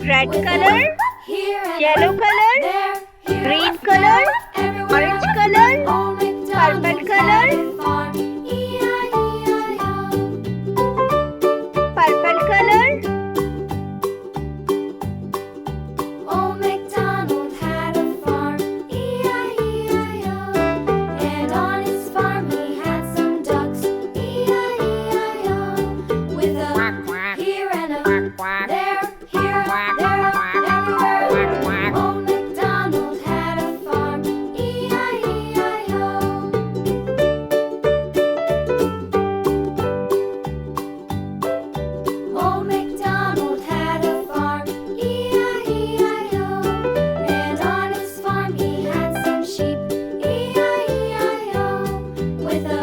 red color, yellow color, green color, orange color, purple color, purple color. Old MacDonald had a farm, E-I-E-I-O. And on his farm he had some ducks, E-I-E-I-O. With a here and a there, here, there, everywhere. Old MacDonald had a farm, E-I-E-I-O. Old MacDonald had a farm, E-I-E-I-O. And on his farm he had some sheep, E-I-E-I-O. With a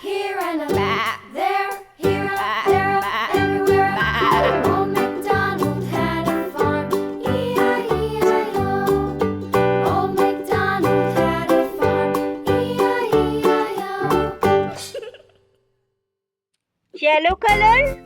here and a there, here, there, everywhere. Old MacDonald had a farm, E-I-E-I-O. Old MacDonald had a farm, E-I-E-I-O. Yellow color,